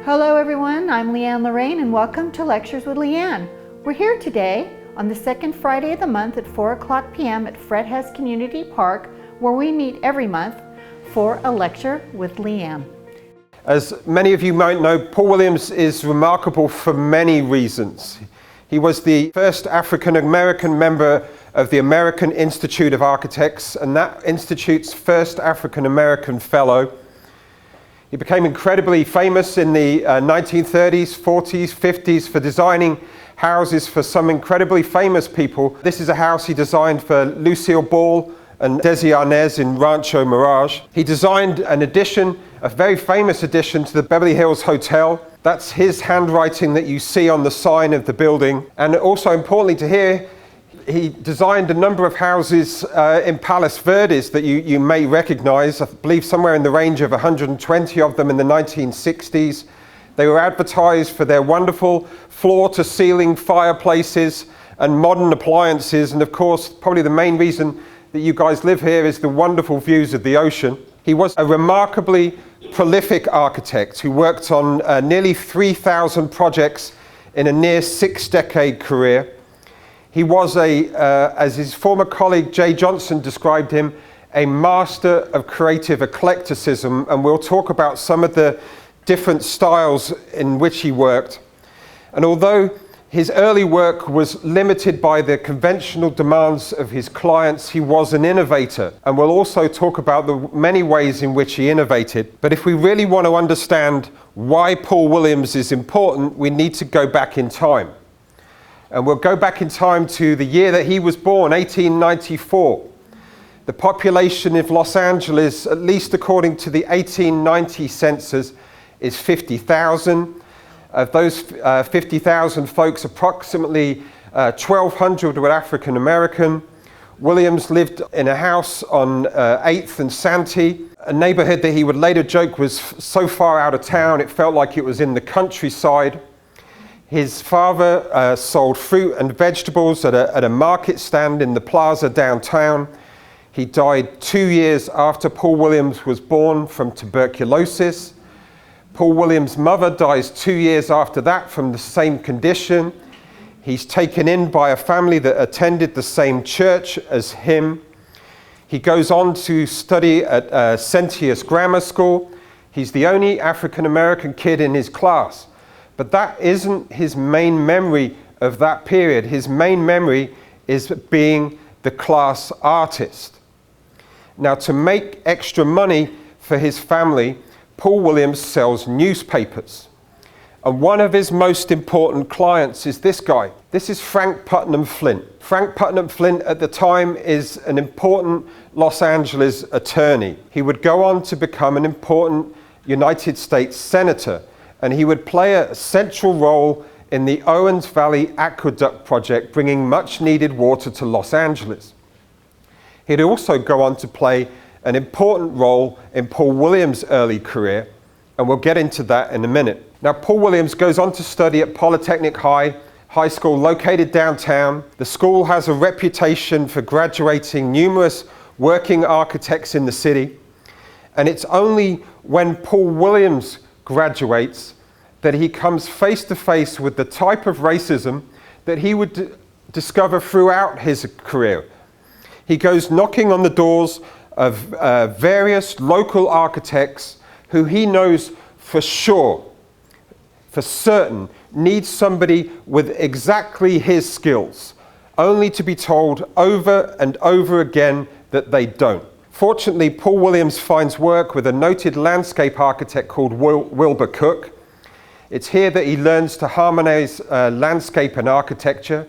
Hello everyone, I'm Lianne Lorraine and welcome to Lectures with Lianne. We're here today on the second Friday of the month at 4:00 p.m. at Fred Hess Community Park, where we meet every month for a lecture with Lianne. As many of you might know, Paul Williams is remarkable for many reasons. He was the first African American member of the American Institute of Architects and that institute's first African American fellow. He became incredibly famous in the 1930s, 40s, 50s for designing houses for some incredibly famous people. This is a house he designed for Lucille and Desi Arnaz in Rancho Mirage. He designed an addition, a very famous addition to the Beverly Hills Hotel. That's his handwriting that you see on the sign of the building. And also importantly to hear, he designed a number of houses in Palos Verdes that you may recognize. I believe somewhere in the range of 120 of them in the 1960s. They were advertised for their wonderful floor-to-ceiling fireplaces and modern appliances. And of course, probably the main reason that you guys live here is the wonderful views of the ocean. He was a remarkably prolific architect who worked on nearly 3,000 projects in a near 6-decade career. He was as his former colleague Jay Johnson described him, a master of creative eclecticism, and we'll talk about some of the different styles in which he worked. And although his early work was limited by the conventional demands of his clients, he was an innovator, and we'll also talk about the many ways in which he innovated. But if we really want to understand why Paul Williams is important, we need to go back in time. And we'll go back in time to the year that he was born, 1894. The population of Los Angeles, at least according to the 1890 census, is 50,000. Of those 50,000 folks, approximately 1,200 were African American. Williams lived in a house on 8th and Santee, a neighborhood that he would later joke was so far out of town it felt like it was in the countryside. His father sold fruit and vegetables at a market stand in the plaza downtown. He died 2 years after Paul Williams was born from tuberculosis. Paul Williams' mother dies 2 years after that from the same condition. He's taken in by a family that attended the same church as him. He goes on to study at Centius Grammar School. He's the only African American kid in his class. But that isn't his main memory of that period. His main memory is being the class artist. Now, to make extra money for his family, Paul Williams sells newspapers. And one of his most important clients is this guy. This is Frank Putnam Flint. Frank Putnam Flint at the time is an important Los Angeles attorney. He would go on to become an important United States senator, and he would play a central role in the Owens Valley Aqueduct project, bringing much needed water to Los Angeles. He'd also go on to play an important role in Paul Williams' early career, and we'll get into that in a minute. Now, Paul Williams goes on to study at Polytechnic High School located downtown. The school has a reputation for graduating numerous working architects in the city, and it's only when Paul Williams graduates that he comes face to face with the type of racism that he would discover throughout his career. He goes knocking on the doors of various local architects who he knows for sure, for certain, needs somebody with exactly his skills, only to be told over and over again that they don't. Fortunately, Paul Williams finds work with a noted landscape architect called Wilbur Cook. It's here that he learns to harmonize landscape and architecture.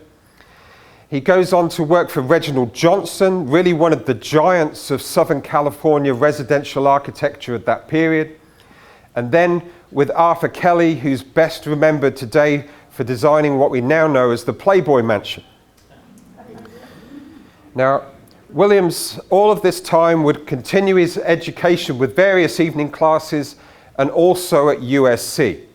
He goes on to work for Reginald Johnson, really one of the giants of Southern California residential architecture at that period. And then with Arthur Kelly, who's best remembered today for designing what we now know as the Playboy Mansion. Now, Williams, all of this time, would continue his education with various evening classes and also at USC.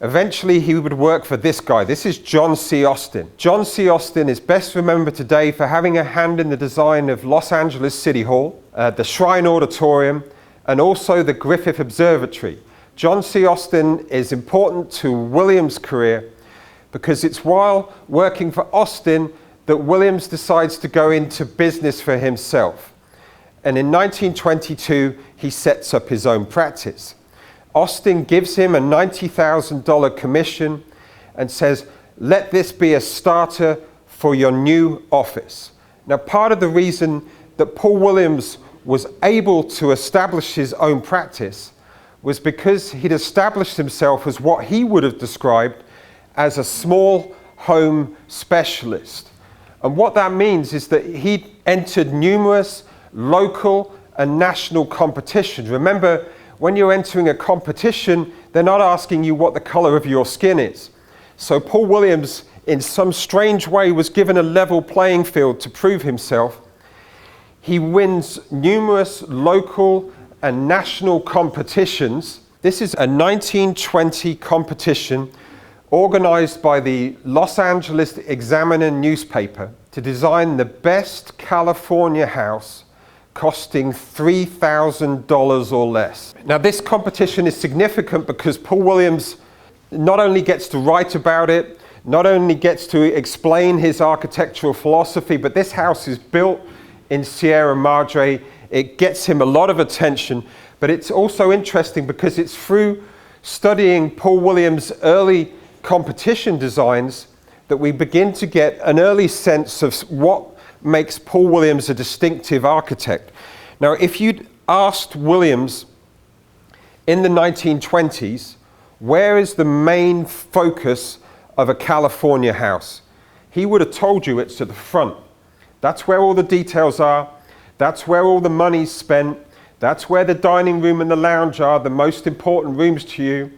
Eventually, he would work for this guy. This is John C. Austin. John C. Austin is best remembered today for having a hand in the design of Los Angeles City Hall, the Shrine Auditorium, and also the Griffith Observatory. John C. Austin is important to Williams' career because it's while working for Austin that Williams decides to go into business for himself. And in 1922, he sets up his own practice. Austin gives him a $90,000 commission and says, let this be a starter for your new office. Now, part of the reason that Paul Williams was able to establish his own practice was because he'd established himself as what he would have described as a small home specialist. And what that means is that he'd entered numerous local and national competitions. Remember, when you're entering a competition, they're not asking you what the color of your skin is. So Paul Williams, in some strange way, was given a level playing field to prove himself. He wins numerous local and national competitions. This is a 1920 competition organized by the Los Angeles Examiner newspaper to design the best California house costing $3,000 or less. Now, this competition is significant because Paul Williams not only gets to write about it, not only gets to explain his architectural philosophy, but this house is built in Sierra Madre. It gets him a lot of attention, but it's also interesting because it's through studying Paul Williams' early competition designs that we begin to get an early sense of what makes Paul Williams a distinctive architect. Now, if you'd asked Williams in the 1920s, where is the main focus of a California house? He would have told you it's at the front. That's where all the details are. That's where all the money's spent. That's where the dining room and the lounge are, the most important rooms to you.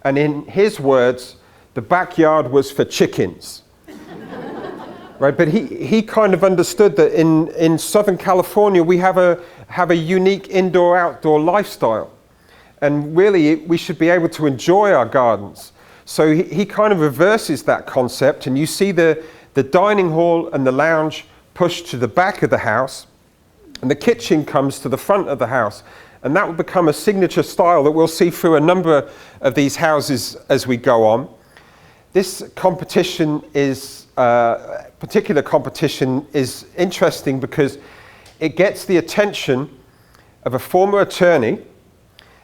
And in his words, the backyard was for chickens. Right? But he kind of understood that in Southern California, we have a unique indoor-outdoor lifestyle. And really, we should be able to enjoy our gardens. So he kind of reverses that concept, and you see the dining hall and the lounge pushed to the back of the house, and the kitchen comes to the front of the house. And that will become a signature style that we'll see through a number of these houses as we go on. This competition particular competition is interesting because it gets the attention of a former attorney,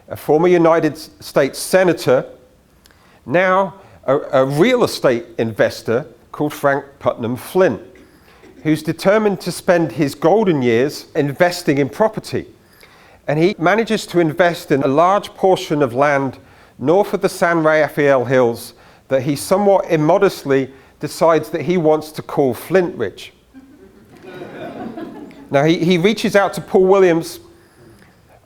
a former United States senator, now a real estate investor called Frank Putnam Flint, who's determined to spend his golden years investing in property. And he manages to invest in a large portion of land north of the San Rafael Hills that he somewhat immodestly decides that he wants to call Flint Ridge. Now he reaches out to Paul Williams,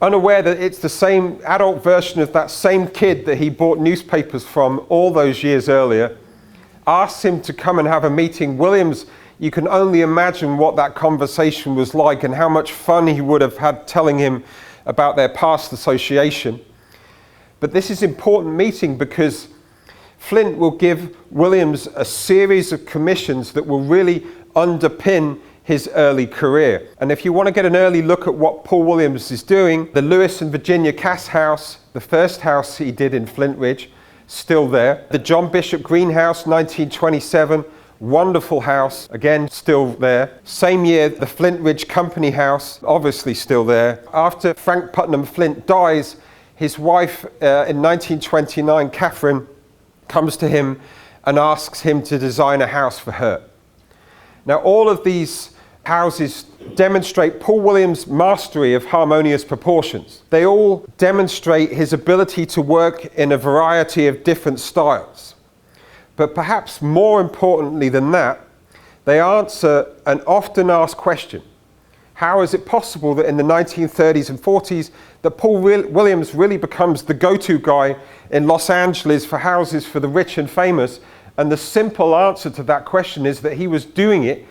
unaware that it's the same adult version of that same kid that he bought newspapers from all those years earlier, asks him to come and have a meeting. Williams, you can only imagine what that conversation was like and how much fun he would have had telling him about their past association. But this is an important meeting because Flint will give Williams a series of commissions that will really underpin his early career. And if you want to get an early look at what Paul Williams is doing, the Lewis and Virginia Cass house, the first house he did in Flint Ridge, still there. The John Bishop Greenhouse, 1927, wonderful house, again, still there. Same year, the Flint Ridge Company House, obviously still there. After Frank Putnam Flint dies, his wife in 1929, Catherine, comes to him and asks him to design a house for her. Now, all of these houses demonstrate Paul Williams' mastery of harmonious proportions. They all demonstrate his ability to work in a variety of different styles. But perhaps more importantly than that, they answer an often asked question. How is it possible that in the 1930s and 40s that Paul Williams really becomes the go-to guy in Los Angeles for houses for the rich and famous? And the simple answer to that question is that he was doing it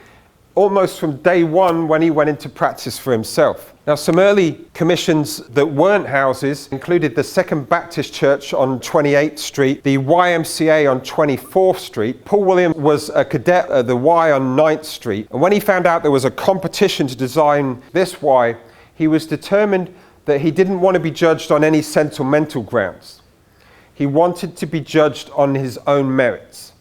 almost from day one when he went into practice for himself. Now, some early commissions that weren't houses included the Second Baptist Church on 28th Street, the YMCA on 24th Street. Paul Williams was a cadet at the Y on 9th Street, and when he found out there was a competition to design this Y, he was determined that he didn't want to be judged on any sentimental grounds. He wanted to be judged on his own merits.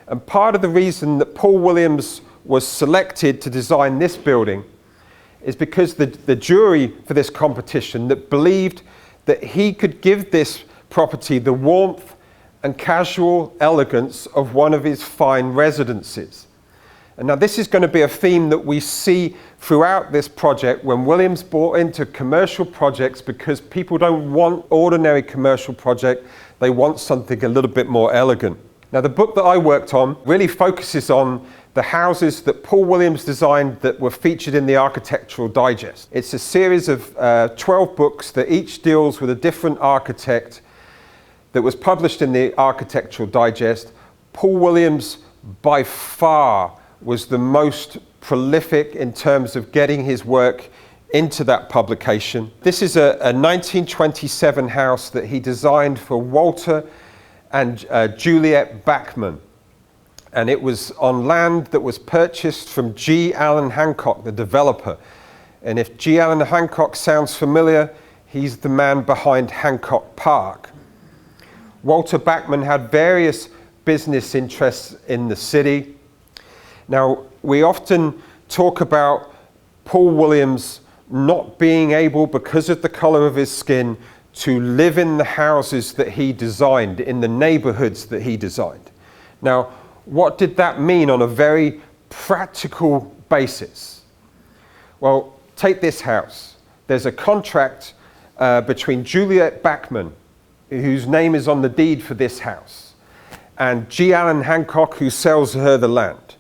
And part of the reason that Paul Williams was selected to design this building is because the jury for this competition that believed that he could give this property the warmth and casual elegance of one of his fine residences. And now this is going to be a theme that we see throughout this project when Williams bought into commercial projects, because people don't want ordinary commercial project, they want something a little bit more elegant. Now the book that I worked on really focuses on the houses that Paul Williams designed that were featured in the Architectural Digest. It's a series of 12 books that each deals with a different architect that was published in the Architectural Digest. Paul Williams by far was the most prolific in terms of getting his work into that publication. This is a 1927 house that he designed for Walter and Juliet Bachman. And it was on land that was purchased from G. Allen Hancock, the developer. And if G. Allen Hancock sounds familiar, he's the man behind Hancock Park. Walter Bachman had various business interests in the city. Now, we often talk about Paul Williams not being able, because of the color of his skin, to live in the houses that he designed, in the neighborhoods that he designed. Now, what did that mean on a very practical basis? Well, take this house. There's a contract between Juliet Bachman, whose name is on the deed for this house, and G. Allen Hancock, who sells her the land.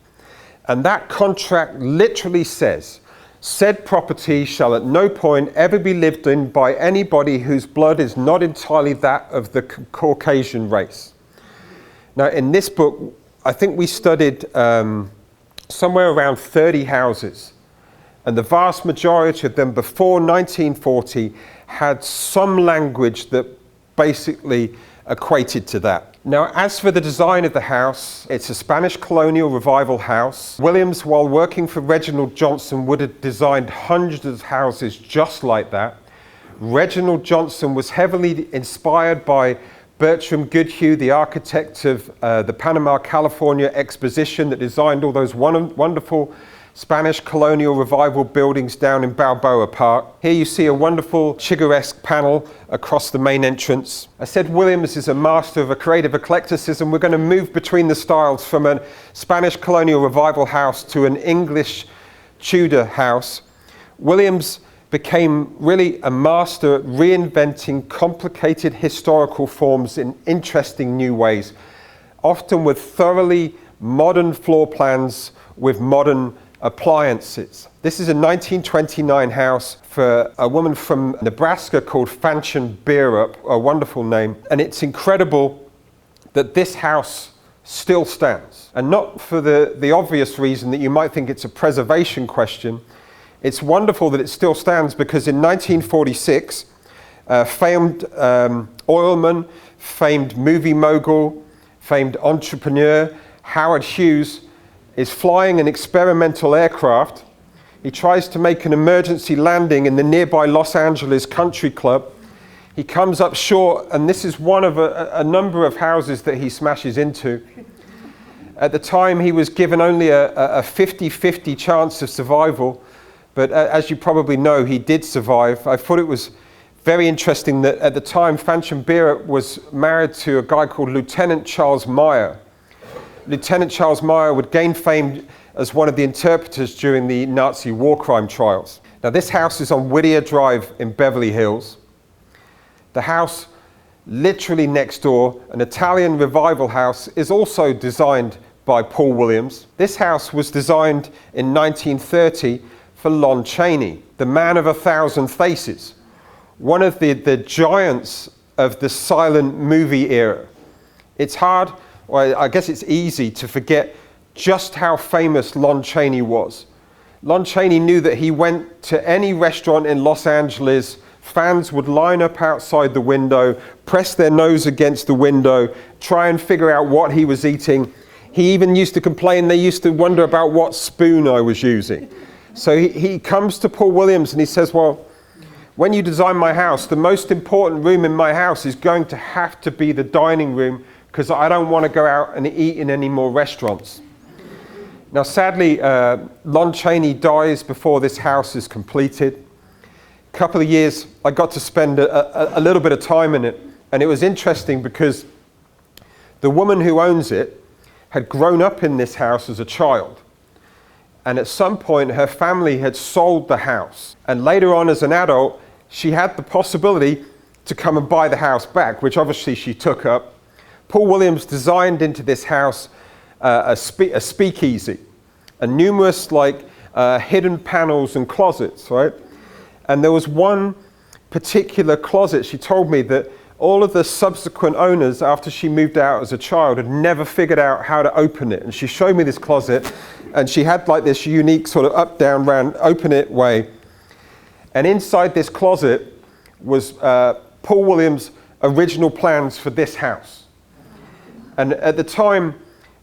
And that contract literally says, said property shall at no point ever be lived in by anybody whose blood is not entirely that of the Caucasian race. Now, in this book, I think we studied somewhere around 30 houses, and the vast majority of them before 1940 had some language that basically equated to that. Now, as for the design of the house, it's a Spanish colonial revival house. Williams, while working for Reginald Johnson, would have designed hundreds of houses just like that. Reginald Johnson was heavily inspired by Bertram Goodhue, the architect of the Panama, California exposition that designed all those wonderful Spanish colonial revival buildings down in Balboa Park. Here you see a wonderful Chigurhesque panel across the main entrance. I said Williams is a master of a creative eclecticism. We're going to move between the styles from a Spanish colonial revival house to an English Tudor house. Williams became really a master at reinventing complicated historical forms in interesting new ways, often with thoroughly modern floor plans with modern appliances. This is a 1929 house for a woman from Nebraska called Fanchon Beerup, a wonderful name. And it's incredible that this house still stands. And not for the obvious reason that you might think it's a preservation question. It's wonderful that it still stands because in 1946, famed oilman, famed movie mogul, famed entrepreneur, Howard Hughes, is flying an experimental aircraft. He tries to make an emergency landing in the nearby Los Angeles Country Club. He comes up short, and this is one of a number of houses that he smashes into. At the time, he was given only a 50-50 chance of survival, but as you probably know, he did survive. I thought it was very interesting that at the time, Fanchon Beerup was married to a guy called Lieutenant Charles Meyer. Lieutenant Charles Meyer would gain fame as one of the interpreters during the Nazi war crime trials. Now, this house is on Whittier Drive in Beverly Hills. The house literally next door, an Italian revival house, is also designed by Paul Williams. This house was designed in 1930 for Lon Chaney, the man of 1,000 faces, one of the giants of the silent movie era. It's hard, well, I guess it's easy to forget just how famous Lon Chaney was. Lon Chaney knew that he went to any restaurant in Los Angeles, fans would line up outside the window, press their nose against the window, try and figure out what he was eating. He even used to complain they used to wonder about what spoon I was using. So he comes to Paul Williams and he says, well, when you design my house, the most important room in my house is going to have to be the dining room, because I don't want to go out and eat in any more restaurants. Now, sadly, Lon Chaney dies before this house is completed. A couple of years, I got to spend a little bit of time in it, and it was interesting because the woman who owns it had grown up in this house as a child. And at some point, her family had sold the house. And later on, as an adult, she had the possibility to come and buy the house back, which obviously she took up. Paul Williams designed into this house a speakeasy, and numerous hidden panels and closets, right? And there was one particular closet, she told me, that all of the subsequent owners, after she moved out as a child, had never figured out how to open it. And she showed me this closet, and she had like this unique sort of up, down, round, open it way. And inside this closet was Paul Williams' original plans for this house. And at the time,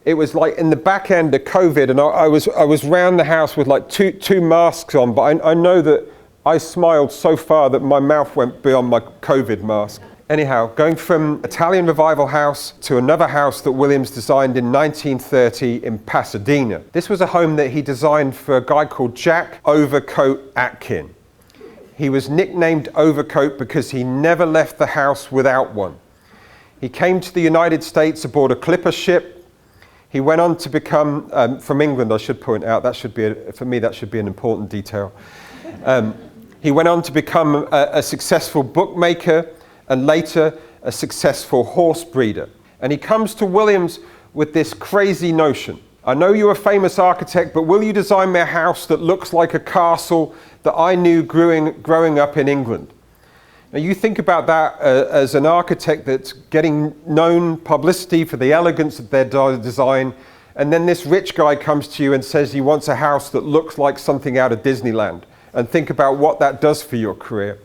it was like in the back end of COVID, and I was round the house with like two masks on, but I know that I smiled so far that my mouth went beyond my COVID mask. Anyhow, going from Italian Revival house to another house that Williams designed in 1930 in Pasadena. This was a home that he designed for a guy called Jack Overcoat Atkin. He was nicknamed Overcoat because he never left the house without one. He came to the United States aboard a clipper ship. He went on to become, from England, I should point out, for me that should be an important detail. He went on to become a successful bookmaker and later a successful horse breeder. And he comes to Williams with this crazy notion. I know you're a famous architect, but will you design me a house that looks like a castle that I knew growing up in England? Now you think about that as an architect that's getting known publicity for the elegance of their design, and then this rich guy comes to you and says he wants a house that looks like something out of Disneyland, and think about what that does for your career.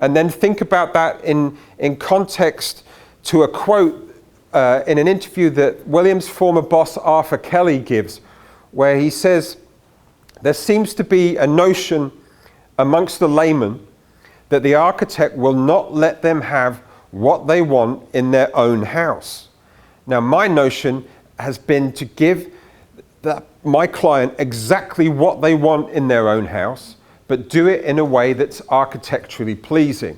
And then think about that in context to a quote in an interview that Williams' former boss Arthur Kelly gives, where he says, there seems to be a notion amongst the laymen that the architect will not let them have what they want in their own house. Now, my notion has been to give my client exactly what they want in their own house, but do it in a way that's architecturally pleasing.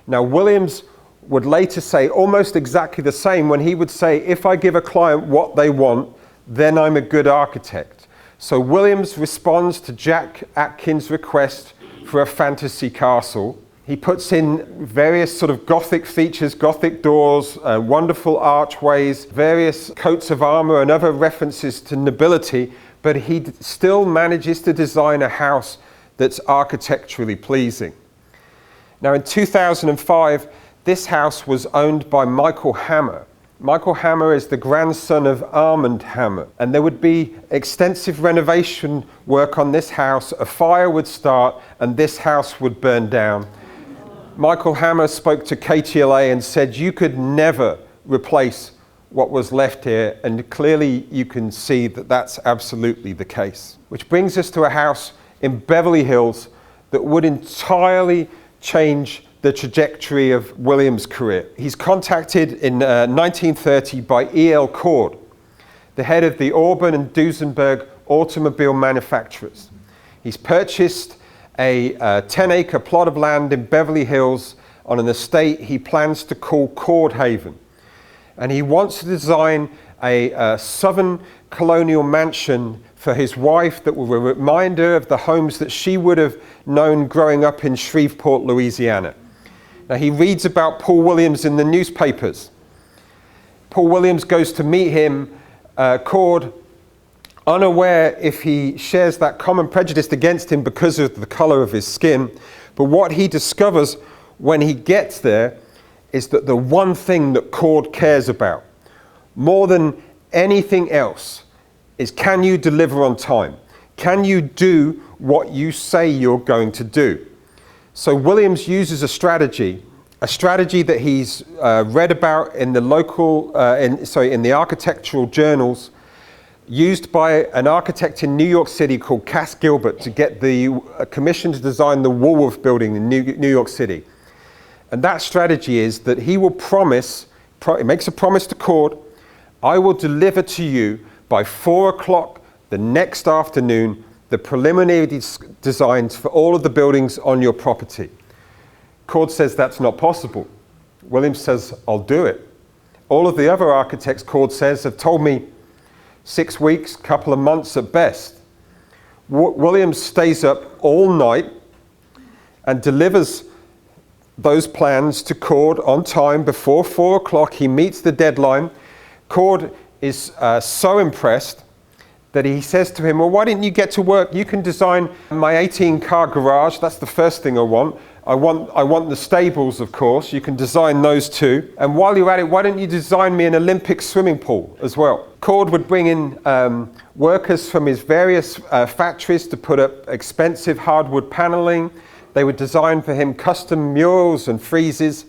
Now, Williams would later say almost exactly the same when he would say, if I give a client what they want, then I'm a good architect. So Williams responds to Jack Atkin's request for a fantasy castle. He puts in various sort of Gothic features, Gothic doors, wonderful archways, various coats of armor and other references to nobility, but he still manages to design a house that's architecturally pleasing. Now in 2005, this house was owned by Michael Hammer. Michael Hammer is the grandson of Armand Hammer, and there would be extensive renovation work on this house. A fire would start and this house would burn down. Michael Hammer spoke to KTLA and said, you could never replace what was left here, and clearly you can see that that's absolutely the case. Which brings us to a house in Beverly Hills that would entirely change the trajectory of Williams' career. He's contacted in 1930 by E.L. Cord, the head of the Auburn and Duesenberg automobile manufacturers. He's purchased a 10-acre plot of land in Beverly Hills on an estate he plans to call Cord Haven. And he wants to design a southern colonial mansion for his wife that will remind her of the homes that she would have known growing up in Shreveport, Louisiana. Now, he reads about Paul Williams in the newspapers. Paul Williams goes to meet him, Cord, unaware if he shares that common prejudice against him because of the color of his skin. But what he discovers when he gets there is that the one thing that Cord cares about, more than anything else, is can you deliver on time? Can you do what you say you're going to do? So Williams uses a strategy that he's read about in the local, in the architectural journals, used by an architect in New York City called Cass Gilbert to get the commission to design the Woolworth building in New York City. And that strategy is that he will he makes a promise to Cord, I will deliver to you by 4 o'clock the next afternoon the preliminary designs for all of the buildings on your property. Cord says that's not possible. Williams says, I'll do it. All of the other architects, Cord says, have told me 6 weeks, couple of months at best. Williams stays up all night and delivers those plans to Cord on time before 4 o'clock. He meets the deadline. Cord is so impressed that he says to him, well, why didn't you get to work? You can design my 18-car garage. That's the first thing I want. I want the stables, of course. You can design those too. And while you're at it, why don't you design me an Olympic swimming pool as well? Cord would bring in workers from his various factories to put up expensive hardwood paneling. They would design for him custom murals and friezes.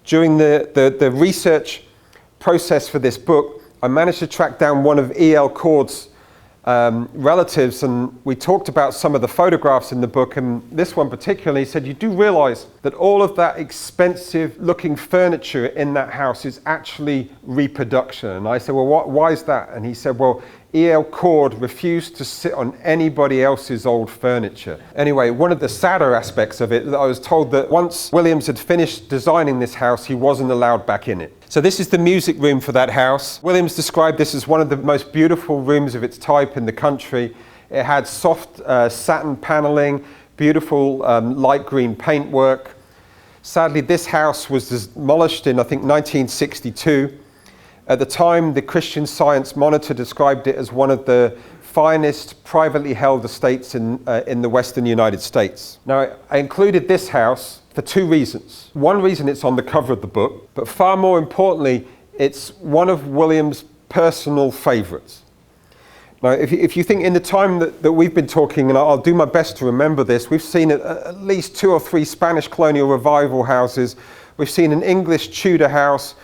During the research process for this book, I managed to track down one of E.L. Cord's relatives, and we talked about some of the photographs in the book, and this one particularly, he said, you do realize that all of that expensive looking furniture in that house is actually reproduction. And I said, well, why is that? And he said, well, E.L. Cord refused to sit on anybody else's old furniture. Anyway, one of the sadder aspects of it, I was told that once Williams had finished designing this house, he wasn't allowed back in it. So this is the music room for that house. Williams described this as one of the most beautiful rooms of its type in the country. It had soft satin paneling, beautiful light green paintwork. Sadly, this house was demolished in, I think, 1962. At the time, the Christian Science Monitor described it as one of the finest privately held estates in the Western United States. Now, I included this house for 2 reasons. One reason, it's on the cover of the book, but far more importantly, it's one of Williams' personal favorites. Now, if you think in the time that we've been talking, and I'll do my best to remember this, we've seen at least 2 or 3 Spanish colonial revival houses. We've seen an English Tudor house.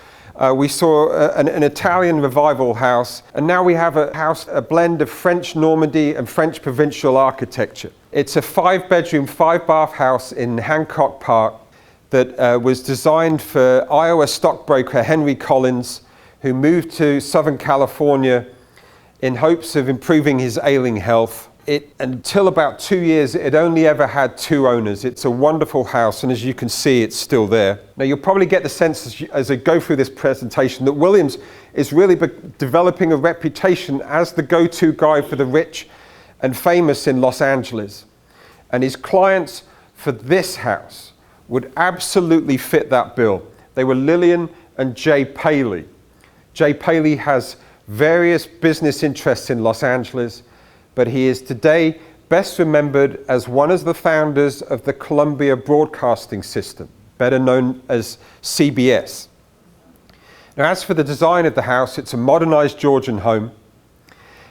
We saw an Italian revival house, and now we have a blend of French Normandy and French provincial architecture. It's a 5-bedroom, 5-bath house in Hancock Park that was designed for Iowa stockbroker Henry Collins, who moved to Southern California in hopes of improving his ailing health. Until about 2 years, it had only ever had 2 owners. It's a wonderful house, and as you can see, it's still there. Now, you'll probably get the sense as I go through this presentation that Williams is really developing a reputation as the go-to guy for the rich and famous in Los Angeles. And his clients for this house would absolutely fit that bill. They were Lillian and Jay Paley. Jay Paley has various business interests in Los Angeles, but he is today best remembered as one of the founders of the Columbia Broadcasting System, better known as CBS. Now, as for the design of the house, it's a modernized Georgian home.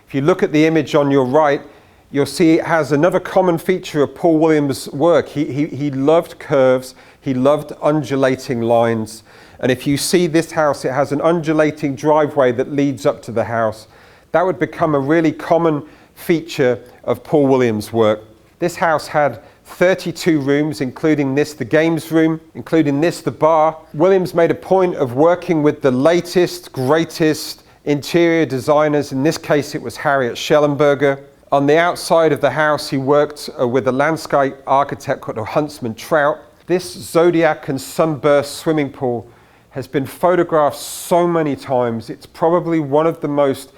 If you look at the image on your right, you'll see it has another common feature of Paul Williams' work. He loved curves, he loved undulating lines, and if you see this house, it has an undulating driveway that leads up to the house. That would become a really common feature of Paul Williams' work. This house had 32 rooms, including this, the games room, including this, the bar. Williams made a point of working with the latest, greatest interior designers. In this case, it was Harriet Schellenberger. On the outside of the house, he worked with a landscape architect called Huntsman Trout. This Zodiac and Sunburst swimming pool has been photographed so many times. It's probably one of the most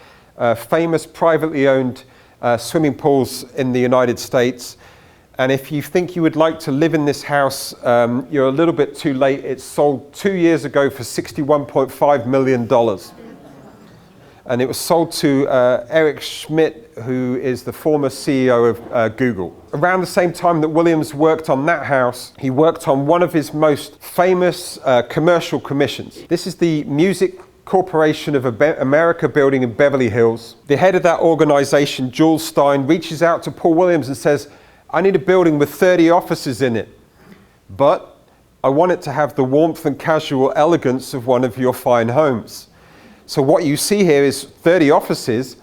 famous privately owned swimming pools in the United States. And if you think you would like to live in this house, you're a little bit too late. It sold 2 years ago for $61.5 million. And it was sold to Eric Schmidt, who is the former CEO of Google. Around the same time that Williams worked on that house, he worked on one of his most famous commercial commissions. This is the Music Corporation of America building in Beverly Hills. The head of that organization, Jules Stein, reaches out to Paul Williams and says, I need a building with 30 offices in it, but I want it to have the warmth and casual elegance of one of your fine homes. So what you see here is 30 offices,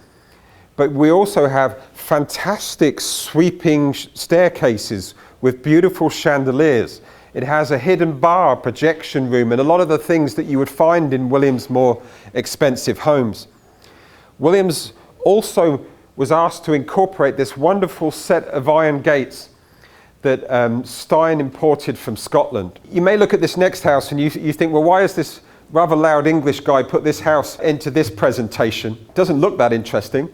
But we also have fantastic sweeping staircases with beautiful chandeliers. It has a hidden bar, projection room, and a lot of the things that you would find in Williams' more expensive homes. Williams also was asked to incorporate this wonderful set of iron gates that Stein imported from Scotland. You may look at this next house and you think, well, why has this rather loud English guy put this house into this presentation? It doesn't look that interesting,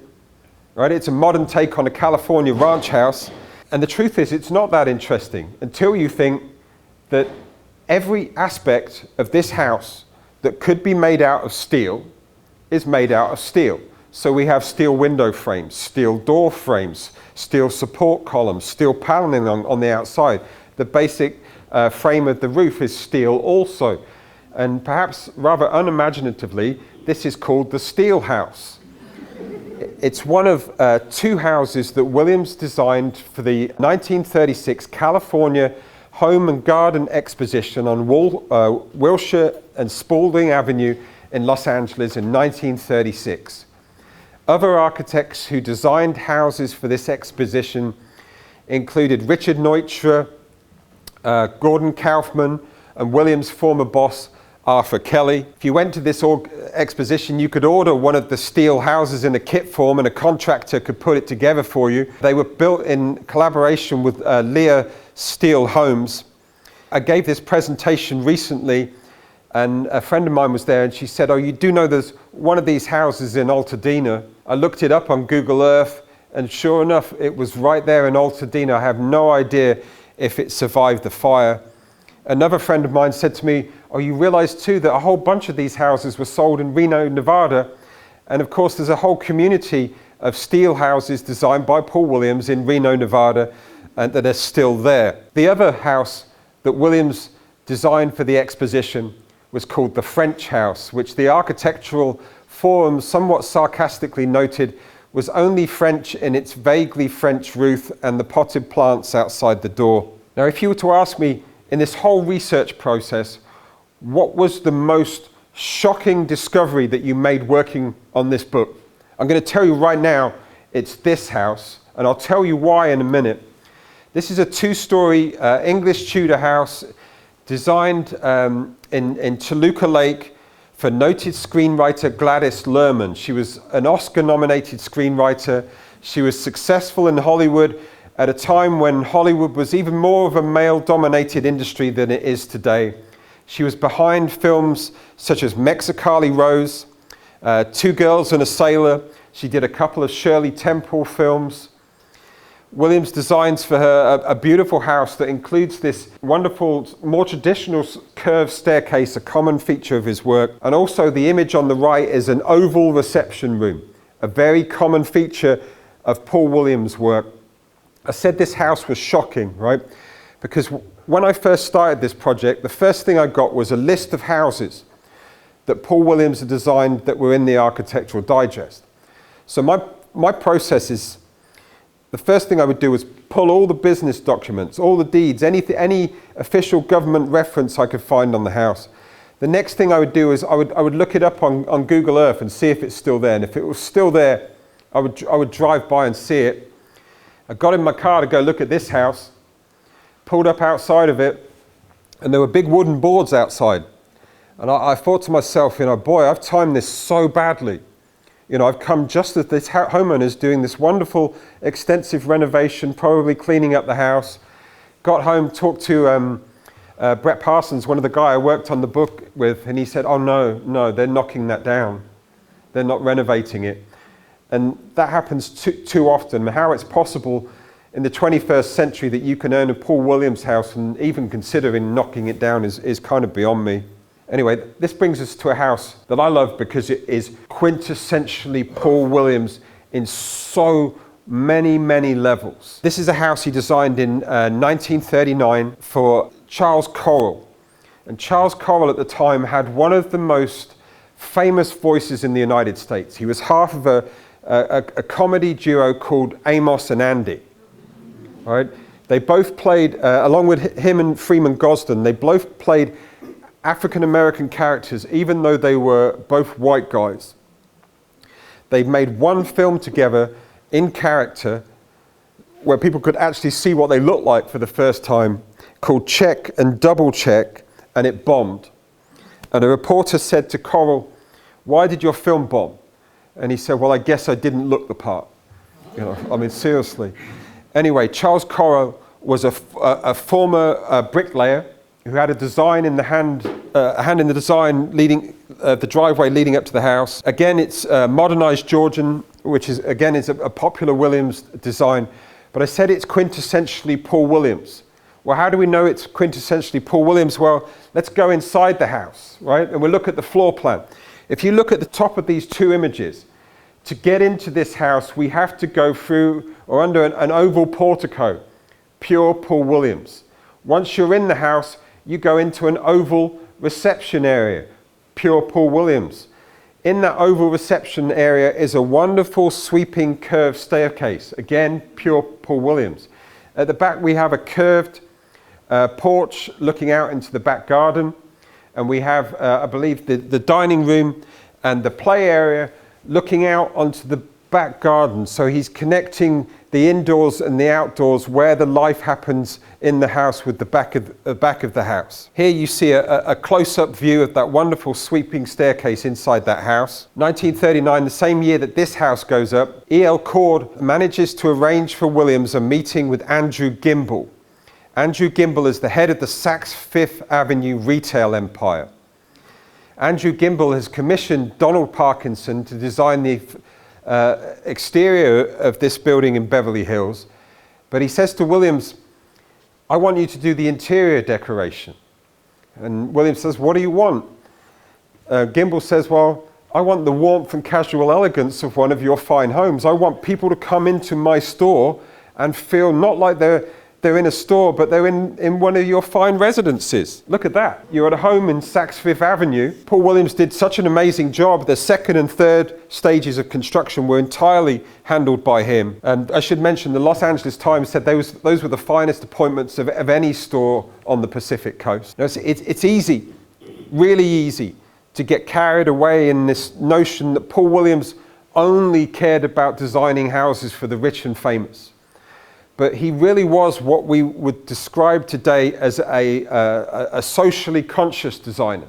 right? It's a modern take on a California ranch house. And the truth is, it's not that interesting until you think that every aspect of this house that could be made out of steel is made out of steel. So we have steel window frames, steel door frames, steel support columns, steel paneling on the outside. The basic frame of the roof is steel also. And perhaps rather unimaginatively, this is called the Steel House. It's one of two houses that Williams designed for the 1936 California Home and Garden Exposition on Wilshire and Spaulding Avenue in Los Angeles in 1936. Other architects who designed houses for this exposition included Richard Neutra, Gordon Kaufman, and Williams' former boss, Arthur Kelly. If you went to this exposition, you could order one of the steel houses in a kit form and a contractor could put it together for you. They were built in collaboration with Lear Steel Homes. I gave this presentation recently and a friend of mine was there and she said, oh, you do know there's one of these houses in Altadena. I looked it up on Google Earth and sure enough, it was right there in Altadena. I have no idea if it survived the fire. Another friend of mine said to me, oh, you realize too that a whole bunch of these houses were sold in Reno, Nevada. And of course, there's a whole community of steel houses designed by Paul Williams in Reno, Nevada, and that are still there. The other house that Williams designed for the exposition was called the French House, which the Architectural Forum somewhat sarcastically noted was only French in its vaguely French roof and the potted plants outside the door. Now, if you were to ask me in this whole research process, what was the most shocking discovery that you made working on this book? I'm going to tell you right now, it's this house, and I'll tell you why in a minute. This is a two-story English Tudor house designed in Toluca Lake for noted screenwriter Gladys Lerman. She was an Oscar-nominated screenwriter. She was successful in Hollywood at a time when Hollywood was even more of a male-dominated industry than it is today. She was behind films such as Mexicali Rose, Two Girls and a Sailor. She did a couple of Shirley Temple films. Williams designs for her a beautiful house that includes this wonderful, more traditional curved staircase, a common feature of his work. And also the image on the right is an oval reception room, a very common feature of Paul Williams' work. I said this house was shocking, right? Because when I first started this project, the first thing I got was a list of houses that Paul Williams had designed that were in the Architectural Digest. So my process is, the first thing I would do was pull all the business documents, all the deeds, any official government reference I could find on the house. The next thing I would do is I would look it up on Google Earth and see if it's still there. And if it was still there, I would drive by and see it. I got in my car to go look at this house, pulled up outside of it, and there were big wooden boards outside. And I thought to myself, boy, I've timed this so badly. I've come just as this homeowner's doing this wonderful, extensive renovation, probably cleaning up the house. Got home, talked to Brett Parsons, one of the guys I worked on the book with, and he said, oh no, they're knocking that down. They're not renovating it. And that happens too often. How it's possible in the 21st century that you can own a Paul Williams house and even considering knocking it down is kind of beyond me. Anyway, this brings us to a house that I love because it is quintessentially Paul Williams in so many, many levels. This is a house he designed in 1939 for Charles Correll. And Charles Correll at the time had one of the most famous voices in the United States. He was half of a comedy duo called Amos and Andy. Right? They both played, along with him and Freeman Gosden, they both played African-American characters, even though they were both white guys. They made one film together in character where people could actually see what they looked like for the first time, called Check and Double Check, and it bombed. And a reporter said to Coral, "Why did your film bomb?" And he said, "Well, I guess I didn't look the part." You know, I mean, seriously. Anyway, Charles Coral was a former bricklayer who had a design in the hand in the design leading the driveway leading up to the house. Again, it's modernized Georgian, which is again is a popular Williams design. But I said it's quintessentially Paul Williams. Well, how do we know it's quintessentially Paul Williams? Well, let's go inside the house, right? And we'll look at the floor plan. If you look at the top of these two images, to get into this house, we have to go through or under an oval portico, pure Paul Williams. Once you're in the house, you go into an oval reception area, pure Paul Williams. In that oval reception area is a wonderful sweeping curved staircase, again, pure Paul Williams. At the back, we have a curved porch looking out into the back garden, and we have, I believe, the dining room and the play area looking out onto the back garden. So he's connecting the indoors and the outdoors where the life happens in the house with the back of the house. Here you see a close-up view of that wonderful sweeping staircase inside that house. 1939, the same year that this house goes up, E.L. Cord manages to arrange for Williams a meeting with Andrew Gimbel. Andrew Gimbel is the head of the Saks Fifth Avenue retail empire. Andrew Gimbel has commissioned Donald Parkinson to design the exterior of this building in Beverly Hills, but he says to Williams, "I want you to do the interior decoration." And Williams says, "What do you want?" Gimbel says, "Well, I want the warmth and casual elegance of one of your fine homes. I want people to come into my store and feel not like they're in a store, but they're in one of your fine residences." Look at that. You're at a home in Saks Fifth Avenue. Paul Williams did such an amazing job. The second and third stages of construction were entirely handled by him. And I should mention, the Los Angeles Times said those were the finest appointments of any store on the Pacific coast. Now, it's easy, really easy, to get carried away in this notion that Paul Williams only cared about designing houses for the rich and famous. But he really was what we would describe today as a socially conscious designer.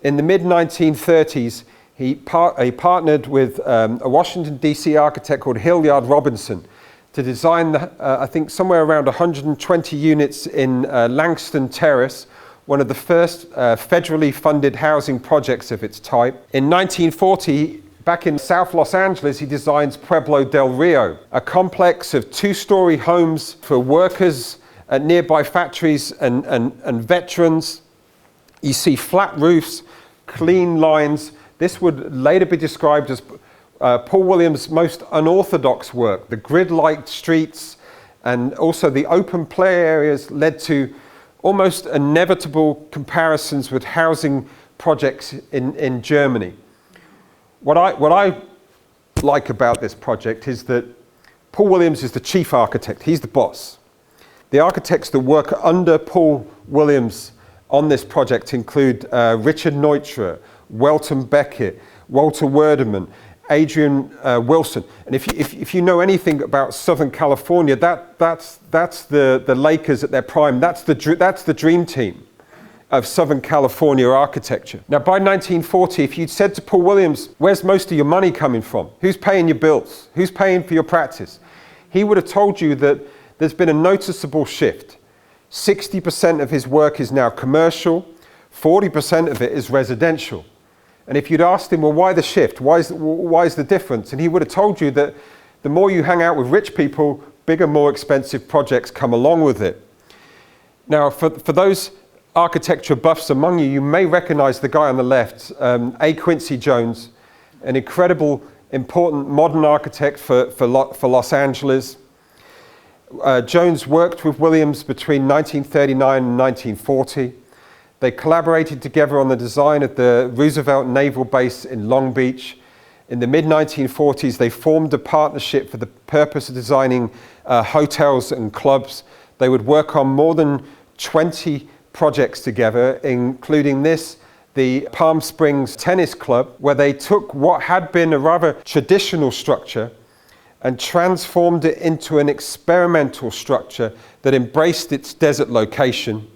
In the mid-1930s, he partnered with a Washington, D.C. architect called Hilliard Robinson to design, I think, somewhere around 120 units in Langston Terrace, one of the first federally funded housing projects of its type. In 1940, back in South Los Angeles, he designs Pueblo del Rio, a complex of two-story homes for workers at nearby factories and veterans. You see flat roofs, clean lines. This would later be described as Paul Williams' most unorthodox work. The grid-like streets and also the open play areas led to almost inevitable comparisons with housing projects in Germany. What I like about this project is that Paul Williams is the chief architect. He's the boss. The architects that work under Paul Williams on this project include Richard Neutra, Welton Beckett, Walter Werdeman, Adrian Wilson. And if you know anything about Southern California, that's the Lakers at their prime. That's the dream team of Southern California architecture. Now, by 1940, if you'd said to Paul Williams, "Where's most of your money coming from? Who's paying your bills? Who's paying for your practice?" he would have told you that there's been a noticeable shift. 60% of his work is now commercial, 40% of it is residential. And if you'd asked him, well, why the shift? Why is the difference? And he would have told you that the more you hang out with rich people, bigger, more expensive projects come along with it. Now, for those architecture buffs among you, you may recognize the guy on the left, A. Quincy Jones, an incredible, important modern architect for Los Angeles. Jones worked with Williams between 1939 and 1940. They collaborated together on the design of the Roosevelt Naval Base in Long Beach. In the mid-1940s, they formed a partnership for the purpose of designing hotels and clubs. They would work on more than 20 projects together, including this, the Palm Springs Tennis Club, where they took what had been a rather traditional structure and transformed it into an experimental structure that embraced its desert location.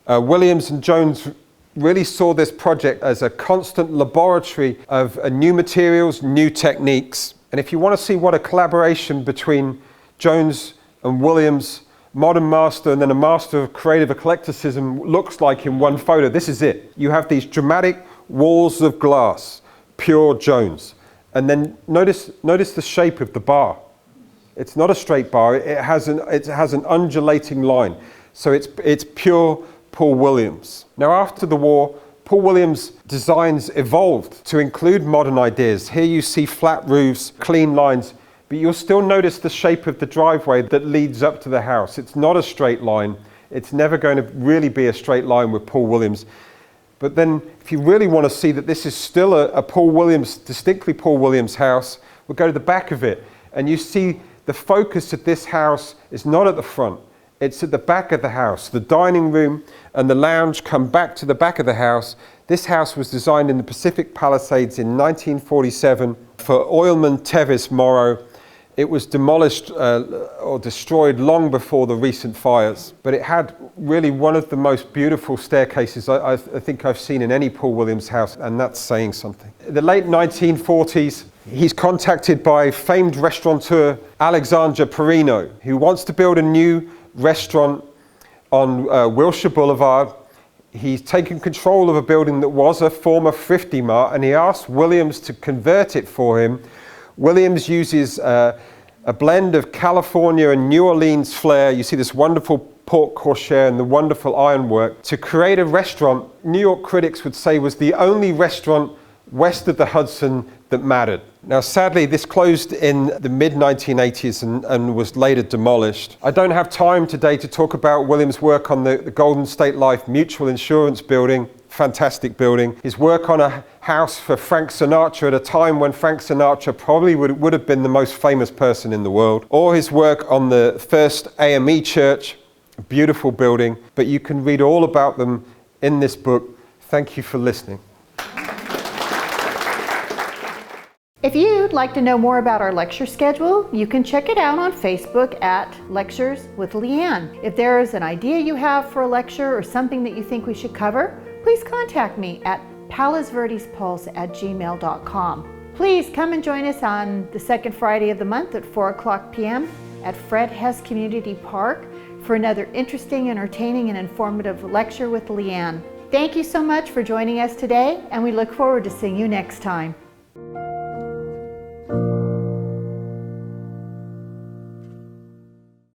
Williams and Jones really saw this project as a constant laboratory of new materials, new techniques. And if you want to see what a collaboration between Jones and Williams, modern master and then a master of creative eclecticism, looks like in one photo, this is it. You have these dramatic walls of glass, pure Jones. And then notice the shape of the bar. It's not a straight bar, it has an undulating line. So it's pure Paul Williams. Now after the war, Paul Williams' designs evolved to include modern ideas. Here you see flat roofs, clean lines, but you'll still notice the shape of the driveway that leads up to the house. It's not a straight line. It's never going to really be a straight line with Paul Williams. But then if you really want to see that this is still a Paul Williams, distinctly Paul Williams house, we'll go to the back of it. And you see the focus of this house is not at the front. It's at the back of the house. The dining room and the lounge come back to the back of the house. This house was designed in the Pacific Palisades in 1947 for oilman Tevis Morrow. It was demolished or destroyed long before the recent fires, but it had really one of the most beautiful staircases I think I've seen in any Paul Williams house, and that's saying something. In the late 1940s, he's contacted by famed restaurateur Alexandre Perino, who wants to build a new restaurant on Wilshire Boulevard. He's taken control of a building that was a former Thrifty Mart, and he asked Williams to convert it for him. Williams uses a blend of California and New Orleans flair. You see this wonderful pork cochere and the wonderful ironwork to create a restaurant New York critics would say was the only restaurant west of the Hudson that mattered. Now sadly this closed in the mid-1980s and was later demolished. I don't have time today to talk about Williams' work on the Golden State Life Mutual Insurance building, fantastic building. His work on a house for Frank Sinatra at a time when Frank Sinatra probably would have been the most famous person in the world. Or his work on the first AME church, a beautiful building. But you can read all about them in this book. Thank you for listening. If you'd like to know more about our lecture schedule, you can check it out on Facebook at Lectures with Lianne. If there is an idea you have for a lecture or something that you think we should cover, please contact me at palasverdespulse@gmail.com. Please come and join us on the second Friday of the month at 4:00 p.m. at Fred Hess Community Park for another interesting, entertaining, and informative lecture with Lianne. Thank you so much for joining us today, and we look forward to seeing you next time.